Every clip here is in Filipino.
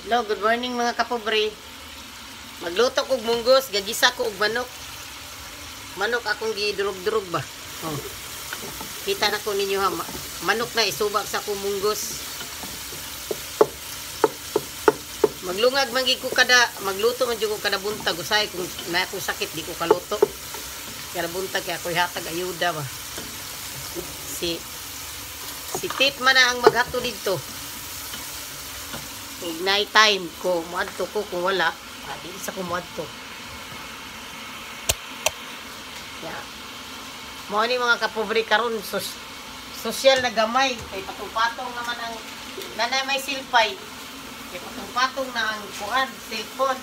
Hello, good morning mga kapobre. Magluto kog munggos, gagisa ko og manok. Manok akong gidurog-durog ba? Oh. Kita na ko ninyo ha. Manok na isubak sa akong munggos. Maglungag man ko kada, magluto man ko kada buntag. Usay kung na akong sakit di ko kaluto. Kada buntag kaya ako'y hatag ayuda ba. Si Tit man na ang maghato dito. Night time ko muadto ko kung wala di sa ko muadto ya mo ni mga kapobre karon sosyal na gamay kay patong-patong naman ang nanay may silpay kay patong-patong na ang kuan cellphone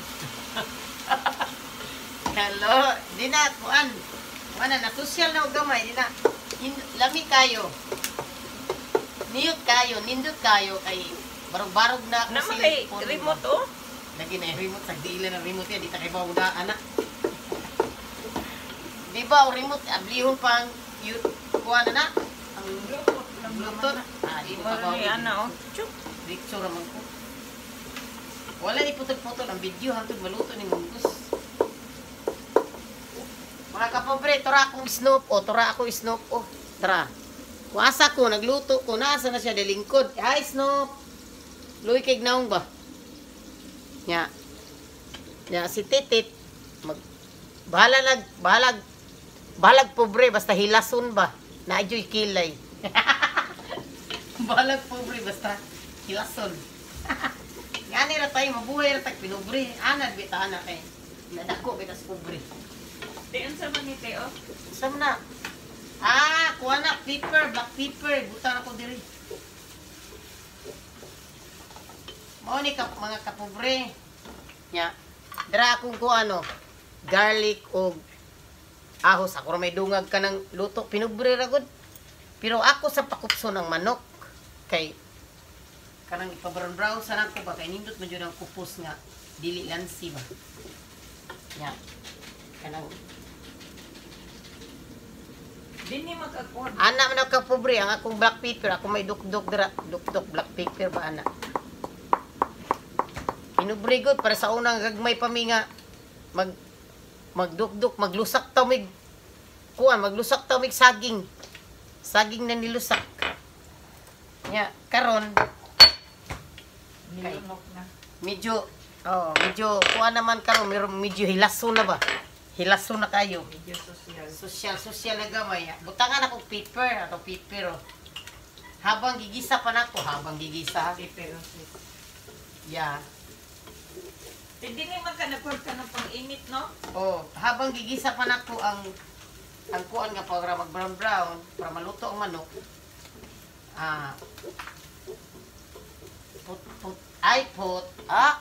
hello di na kuan mana na sosyal na og gamay di na lami kayo niyot kayo nindot kayo kay barog-barog na ako kay remote oh. Lagi na remote sa diila ng remote yan, di ta kay bawda anak. Di ba o remote ablihon pang kuha na na ang Bluetooth. Di mo pa bawda. Ana oh. Chuk. Picture man ko. Wala ni putol-putol ang video hangtod maluto ni munggos. Mga kapobre, tora akong snoop o tora ako snoop o. Tara. Kuasa ko nagluto ko nasa na siya delingkod. Hi Snoop. Luy kay gnaong ba? Nya. Nya si Titit bahalag pobre basta hilason ba? Naadyoy kilay. Bahalag pobre basta hilason. Ngani ra tayo mabuhay ra tag pinobre. Anad bita ana kay nadako bitas pobre. Diyan sa manite oh. Sam na. Kuha na pepper, black pepper, butang ako diri. Mao ni mga kapobre. Nya, dira akong ko garlic o ahos. Ako ra may dungag ka ng luto. Pinubre ra gud. Pero ako sa pakupso ng manok. Kay, kanang ipa-brown sa nako ba. Kay nindot man yun ang kupos nga. Dili lansi ba. Nya, kanang. Dini magkakuha. Ana man ako kapobre. Ang akong black pepper. Ako may duk-duk dira. Duk-duk black pepper ba ana. Inubrigod para sa unang gagmay pa mi nga magdukduk maglusak taw mig kuan maglusak taw mig saging na nilusak nya karon Nilunok na. medyo kuan naman karon medyo hilason na ba hilason na kayo Medyo sosyal na gamay butangan ako pepper habang gigisa pa nako Pepper. yeah. Hindi ni magkanapod ka ng pang-init, no? Oh, habang gigisa pa nako ang kuan nga para mag-brown para maluto ang manok.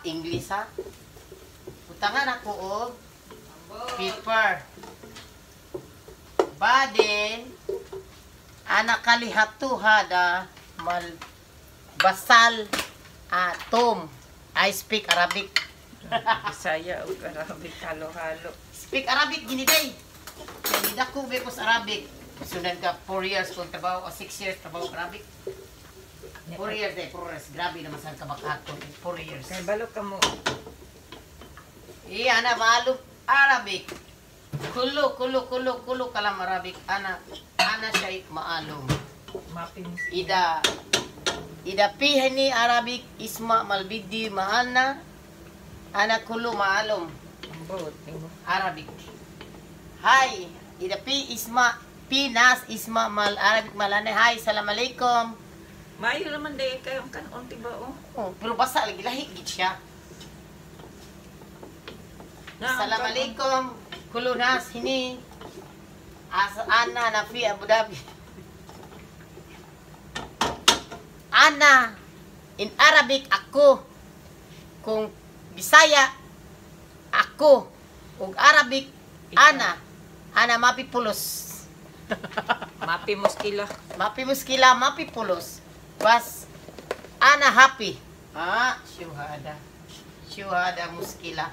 English ha. Utangan ako og pepper. Baden anak kalihatuhada mal basal tom. I speak Arabic. Bisaya o Arabic, halo-halo. Speak Arabic, gini day. Kaya dako be ko sa Arabic. Sundan ka 4 years kung trabaho o 6 years trabaho Arabic. 4 years. Grabe naman saan ka bakakon. 4 years. Kaya balo ka mo. Ana malo Arabic. Kulo kalam Arabic. Ana siya maalong. Mapin. Ida pihani Arabic isma malbidi maana. Ana kulo maalom. Arabic. Hi, ida pinas isma mal Arabic malane. Hi, assalamualaikum. Maayo naman day kayo kanon tiba oh. Oh, pero basa lagi lahi gid siya. Assalamualaikum. Kulo nas hini. Ana na fi Abu Dhabi. Ana in Arabic ako. Kung Bisaya ako ug Arabic ana mapipulos. Mapi muskila. Mapipulos. Bas ana happy. Syuhada muskila.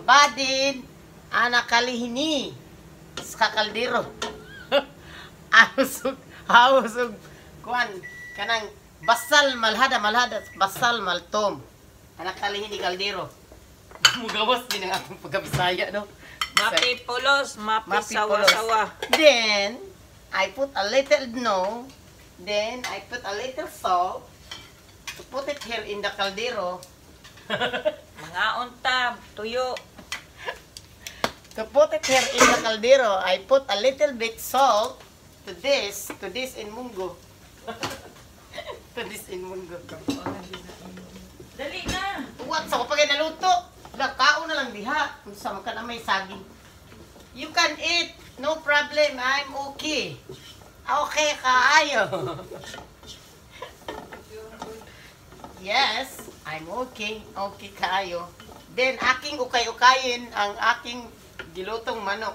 Badin ana kalihini sa kaldero. Hausog kuan kanang basal malhada basal maltom Anak kalihin ni Caldero. Mugawas din ang akong pagkabisaya, no? Mapipulos, Mapipulos. mapisawa-sawa. Then, I put a little then I put a little salt to put it here in the caldero. Mga unta, tuyo. To put it here in the caldero, I put a little bit salt to this in munggo. To this in munggo. Dali na. What? Sa kapag naluto, kaon na lang diha. Kung sa ka na may saging. You can eat. No problem. I'm okay. Okay kaayo. Yes, I'm okay. Okay kaayo. Then, aking ukay-ukayin ang aking gilutong manok.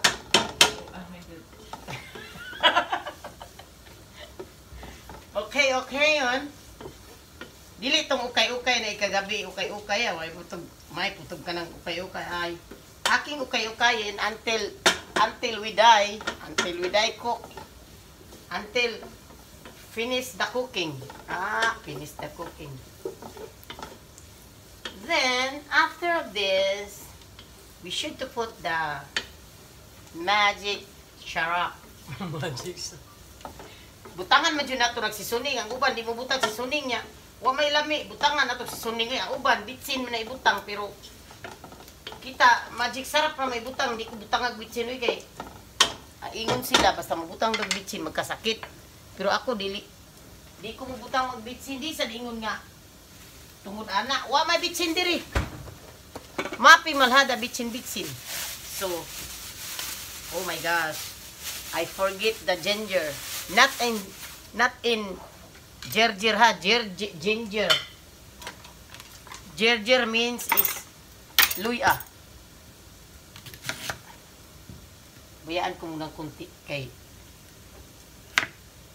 Okay yun. Dili tong ukay-ukay na ikagabi, ukay-ukay may putog ka ng ukay-ukay ay. Aking ukay-ukayin until we die cook. Until finish the cooking. Finish the cooking. Then, after this, we should to put the magic syrup. Magic syrup. Butangan man dyan nato nagsisuning. Ang uban, di mo butang si suning niya. Wa may lami, butangan nato si suning niya. Ang uban, bitsin mo na ibutang. Pero, kita, magic syrup na may butang. Di ko butang ag bitsin. Kay, ingon sila, basta mabutang ng bitsin, magkasakit. Pero ako, di ko mabutang mag bitsin. Di sa ingon nga. Tungod anak, wa may bitsin diri. Mapi malhada bitsin. So, oh my gosh. I forget the ginger. Not in ginger ha, ginger. Ginger means is luya. Buyaan ko muna kunti kay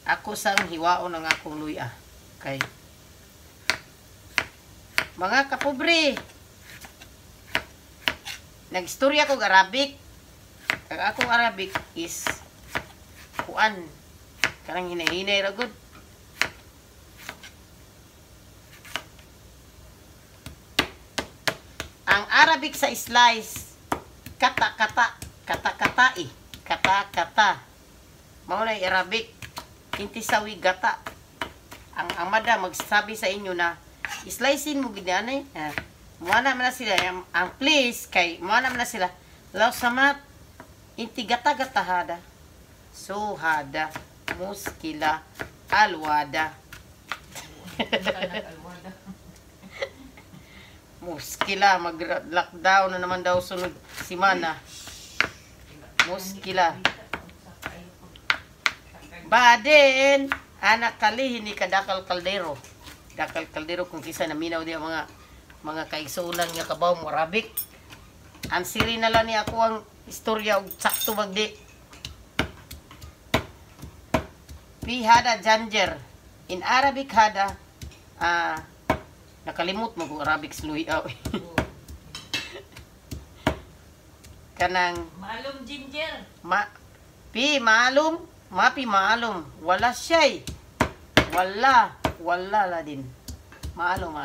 ako sang hiwaon ng akong luya. Kay mga kapobre, nagstorya ko Arabic. Ang akong Arabic is kuan kanang hinahinay ra gud. Ang Arabic sa slice kata-kata mao na Arabic intisawi gata. Ang amada magsabi sa inyo na slicein mo gid anay. Muana man na sila ang please kay muana man na sila law samat inti gata-gatahada suhada muskila alwada. Muskila mag-lockdown na naman daw sunod simana. Muskila. Baden anak kalihin ni kadakal kaldero. Dakal kaldero kung kisa na minaw di mga kaigsunan nga kabaw mo Arabic. Ansiri na lang ni ako ang istorya og sakto magdi. We hada ginger. In Arabic hada nakalimot mo kung Arabic sluhi aw. Kanang Malum ginger. Mapi maalum. Wala siya'y. Wala la din. Maalum.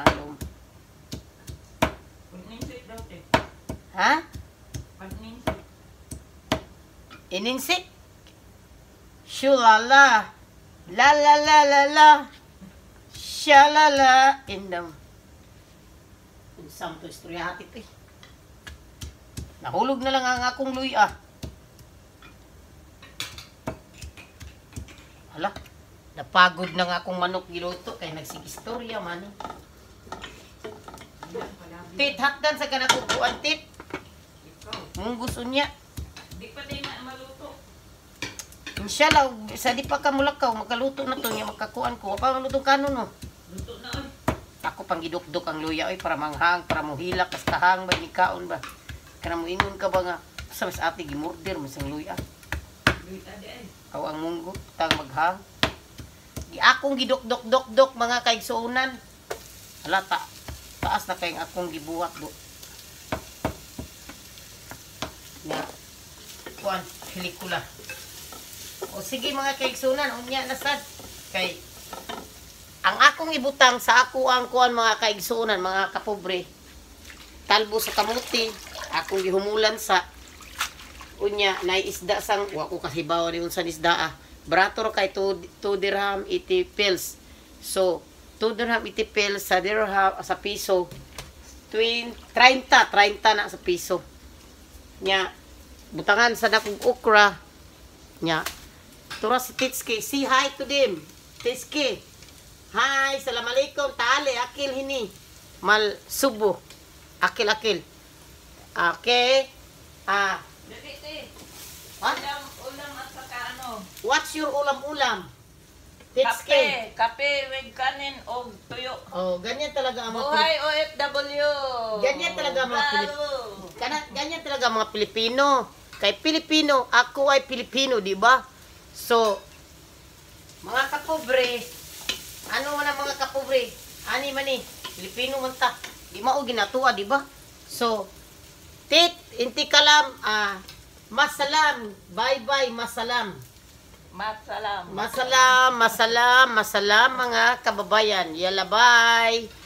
Pagninsik daw te. Ha? Pagninsik. Ininsik? Shulala. La. Shalala. Indam. Samto istorya hati to eh. Nahulog na lang ang akong luya. Hala. Napagod na nga akong manok giluto kay nagsigistorya man. Tit, hakdan sa kanakukuan tit. Mung gusto niya. Di pa din na maluto. Inshallah, sa di pa ka mulakaw, makaluto na to niya, makakuan ko. Pa malutong kanon no. Luto na oy. Ako pang gidukdok ang luya oy para manghang, para muhilak, kas kahang ba ni kaon ba. Kana mo ingon ka ba nga sa mas ate gimurder mo sang luya. Luto ade ay. Aw ang munggo tang maghang. Gi akong gidukdok mga kaigsuonan. Hala taas na kay akong gibuhat do. Ya. Kuan pelikula. O sige mga kaigsuonan, unya na sad kay ang akong ibutang sa ako ang kuan mga kaigsuonan, mga kapobre. Talbo sa kamuti, akong gihumulan sa unya nay isda sang wa ko kasi bawa ni unsan isda ah. Barato ra kay 2 dirham 80 pils. So 2 dirham 80 pils sa dirham sa piso 30 na sa piso. Nya butangan sa dakong okra. Nya tura si Titski, say hi to them. Titski. Hi, assalamualaikum. Taale akil hini. Mal subuh. Akil. Okay. Dali, te. What? Ulam at saka ano. What's your ulam-ulam? Titski. Kape with kanin o tuyo. Oh, ganyan talaga ang mga Buhay OFW. Ganyan talaga mga Bravo. ganyan talaga mga Pilipino. Kay Pilipino, ako ay Pilipino, di ba? So, mga kapobre, ano man ang mga kapobre? Ani man ni, Pilipino man ta. Di mao ginatuwa, di ba? So, inti kalam, masalam, bye-bye, masalam. Masalam. Masalam mga kababayan. Yala, bye.